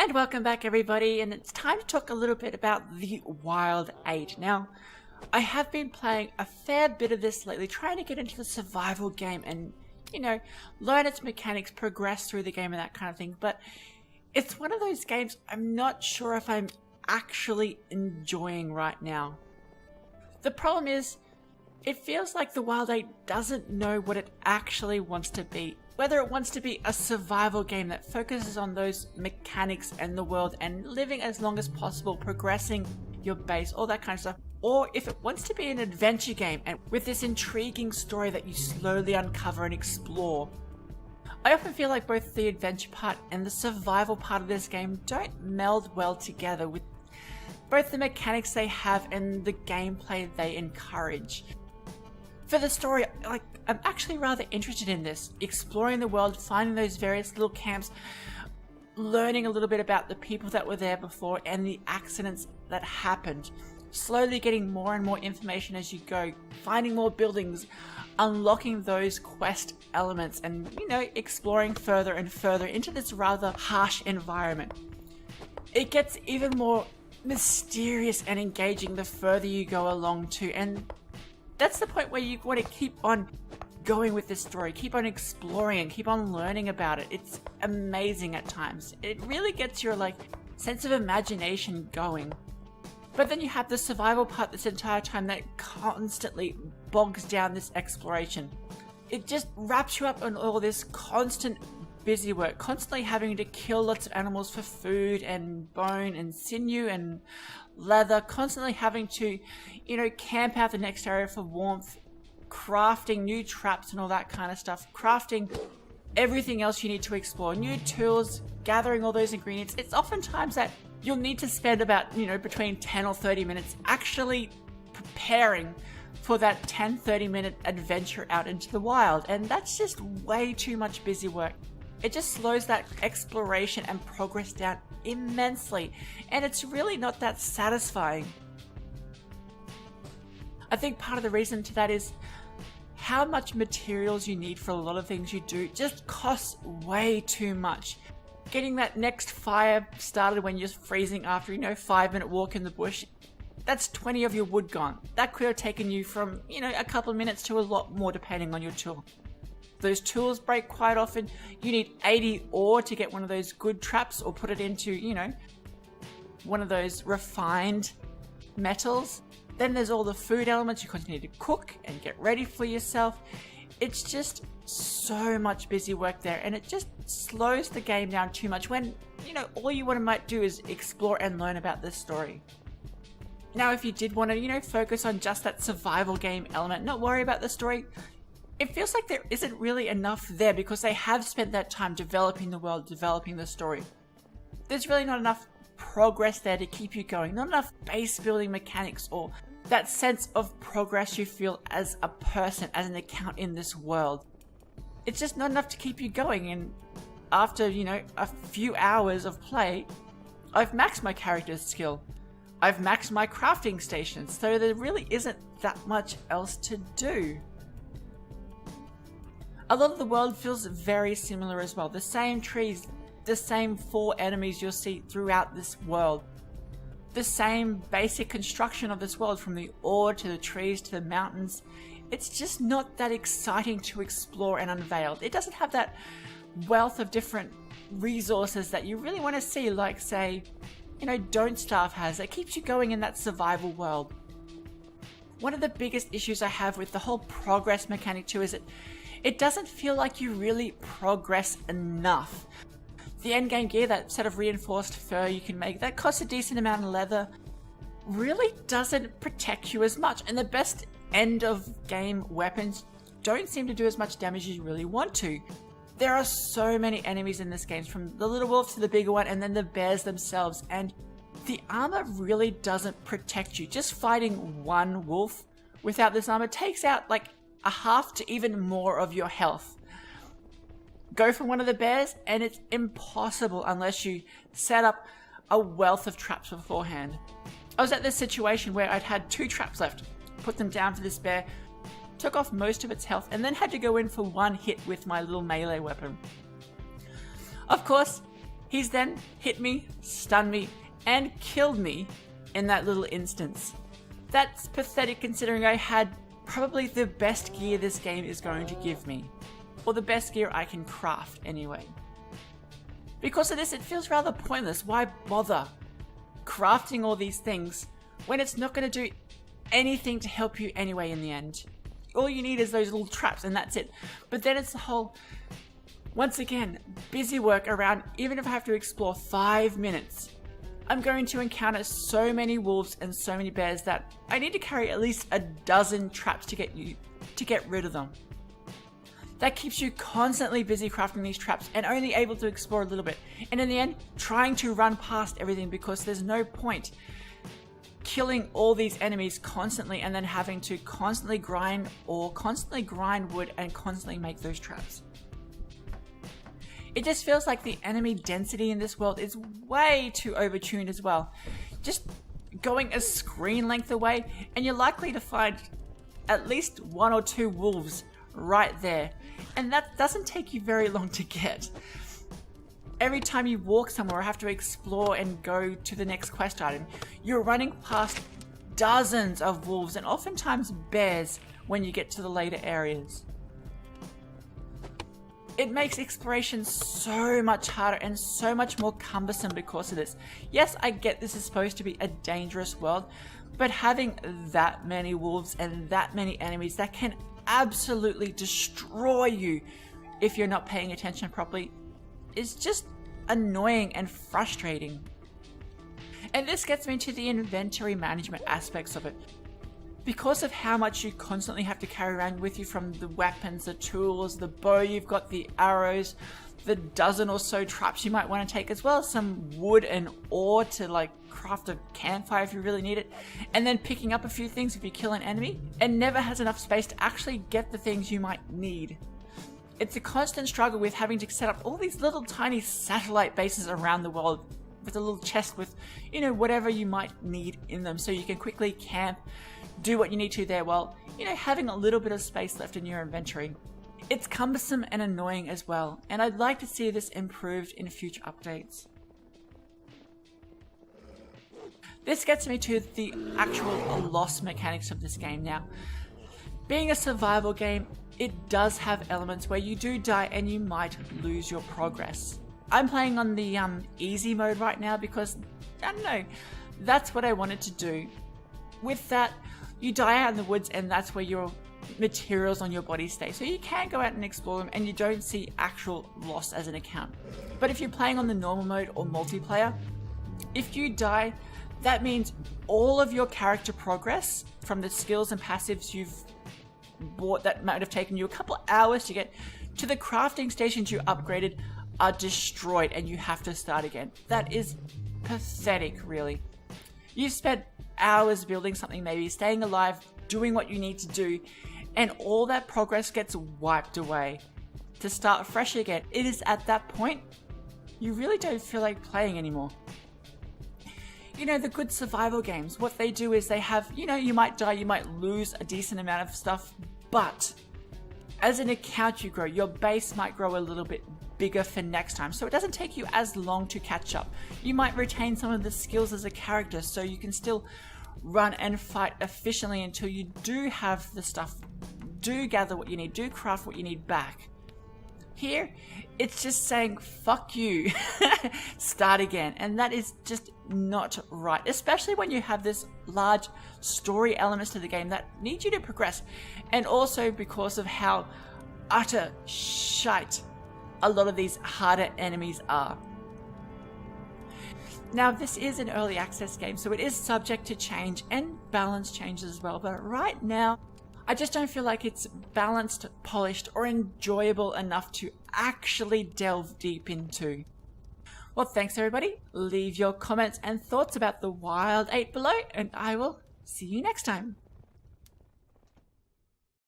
And welcome back everybody, and it's time to talk a little bit about the Wild 8. Now, I have been playing a fair bit of this lately, trying to get into the survival game and, learn its mechanics, progress through the game and that kind of thing, but it's one of those games I'm not sure if I'm actually enjoying right now. The problem is, it feels like the Wild 8 doesn't know what it actually wants to be. Whether it wants to be a survival game that focuses on those mechanics and the world and living as long as possible, progressing your base, all that kind of stuff. Or if it wants to be an adventure game and with this intriguing story that you slowly uncover and explore. I often feel like both the adventure part and the survival part of this game don't meld well together with both the mechanics they have and the gameplay they encourage. For the story, I'm actually rather interested in this, exploring the world, finding those various little camps, learning a little bit about the people that were there before and the accidents that happened, slowly getting more and more information as you go, finding more buildings, unlocking those quest elements and, exploring further and further into this rather harsh environment. It gets even more mysterious and engaging the further you go along too, and that's the point where you want to keep on going with this story, keep on exploring and keep on learning about it. It's amazing at times. It really gets your sense of imagination going. But then you have the survival part this entire time that constantly bogs down this exploration. It just wraps you up on all this constant busy work, constantly having to kill lots of animals for food and bone and sinew and leather, constantly having to, camp out the next area for warmth, crafting new traps and all that kind of stuff, crafting everything else you need to explore, new tools, gathering all those ingredients. It's oftentimes that you'll need to spend about, between 10 or 30 minutes actually preparing for that 10-30 minute adventure out into the wild, and that's just way too much busy work. It just slows that exploration and progress down immensely, and it's really not that satisfying. I think part of the reason to that is how much materials you need for a lot of things you do just costs way too much. Getting that next fire started when you're freezing after, 5-minute walk in the bush, that's 20 of your wood gone. That could have taken you from, a couple of minutes to a lot more depending on your tool. Those tools break quite often. You need 80 ore to get one of those good traps or put it into, one of those refined metals. Then there's all the food elements you continue to cook and get ready for yourself. It's just so much busy work there, and it just slows the game down too much when, all you might do is explore and learn about this story. Now, if you did want to, focus on just that survival game element, not worry about the story, it feels like there isn't really enough there because they have spent that time developing the world, developing the story. There's really not enough progress there to keep you going, not enough base building mechanics or that sense of progress you feel as a person, as an account in this world. It's just not enough to keep you going, and after, a few hours of play, I've maxed my character's skill. I've maxed my crafting stations, so there really isn't that much else to do. A lot of the world feels very similar as well. The same trees, the same 4 enemies you'll see throughout this world. The same basic construction of this world, from the ore to the trees to the mountains. It's just not that exciting to explore and unveil. It doesn't have that wealth of different resources that you really want to see, like, say, Don't Starve has, that keeps you going in that survival world. One of the biggest issues I have with the whole progress mechanic too is it doesn't feel like you really progress enough. The endgame gear, that set of reinforced fur you can make, that costs a decent amount of leather, really doesn't protect you as much, and the best end of game weapons don't seem to do as much damage as you really want to. There are so many enemies in this game, from the little wolf to the bigger one, and then the bears themselves, and the armor really doesn't protect you. Just fighting one wolf without this armor takes out a half to even more of your health. Go for one of the bears and it's impossible unless you set up a wealth of traps beforehand. I was at this situation where I'd had 2 traps left, put them down for this bear, took off most of its health, and then had to go in for one hit with my little melee weapon. Of course, He's then hit me, stunned me, and killed me in that little instance. That's pathetic considering I had probably the best gear this game is going to give me. Or the best gear I can craft anyway. Because of this, it feels rather pointless. Why bother crafting all these things when it's not going to do anything to help you anyway in the end? All you need is those little traps and that's it. But then it's the whole, once again, busy work around, even if I have to explore 5 minutes, I'm going to encounter so many wolves and so many bears that I need to carry at least a dozen traps to get rid of them. That keeps you constantly busy crafting these traps and only able to explore a little bit. And in the end, trying to run past everything because there's no point killing all these enemies constantly and then having to constantly grind wood and constantly make those traps. It just feels like the enemy density in this world is way too overtuned as well. Just going a screen length away and you're likely to find at least 1 or 2 wolves right there. And that doesn't take you very long to get. Every time you walk somewhere or have to explore and go to the next quest item, you're running past dozens of wolves and oftentimes bears when you get to the later areas. It makes exploration so much harder and so much more cumbersome because of this. Yes, I get this is supposed to be a dangerous world, but having that many wolves and that many enemies that can absolutely destroy you if you're not paying attention properly is just annoying and frustrating. And this gets me to the inventory management aspects of it. Because of how much you constantly have to carry around with you, from the weapons, the tools, the bow you've got, the arrows, the dozen or so traps you might want to take, as well as some wood and ore to craft a campfire if you really need it, and then picking up a few things if you kill an enemy, and never has enough space to actually get the things you might need. It's a constant struggle with having to set up all these little tiny satellite bases around the world with a little chest with, whatever you might need in them so you can quickly camp, do what you need to there while, having a little bit of space left in your inventory. It's cumbersome and annoying as well, and I'd like to see this improved in future updates. This gets me to the actual loss mechanics of this game now. Being a survival game, it does have elements where you do die and you might lose your progress. I'm playing on the easy mode right now because, I don't know, that's what I wanted to do. With that, you die out in the woods and that's where your materials on your body stay. So you can go out and explore them and you don't see actual loss as an account. But if you're playing on the normal mode or multiplayer, if you die, that means all of your character progress from the skills and passives you've bought that might have taken you a couple of hours to get to the crafting stations you upgraded are destroyed and you have to start again. That is pathetic, really. You've spent hours building something, maybe staying alive, doing what you need to do, and all that progress gets wiped away to start fresh again. It is at that point you really don't feel like playing anymore. The good survival games, what they do is they have, you might die, you might lose a decent amount of stuff, but as an account you grow, your base might grow a little bit bigger for next time, so it doesn't take you as long to catch up. You might retain some of the skills as a character so you can still run and fight efficiently until you do have the stuff, do gather what you need, do craft what you need back. Here, it's just saying, fuck you, start again. And that is just not right, especially when you have this large story elements to the game that need you to progress. And also because of how utter shite a lot of these harder enemies are. Now, this is an early access game, so it is subject to change and balance changes as well. But right now, I just don't feel like it's balanced, polished, or enjoyable enough to actually delve deep into. Well, thanks everybody. Leave your comments and thoughts about the Wild 8 below, and I will see you next time.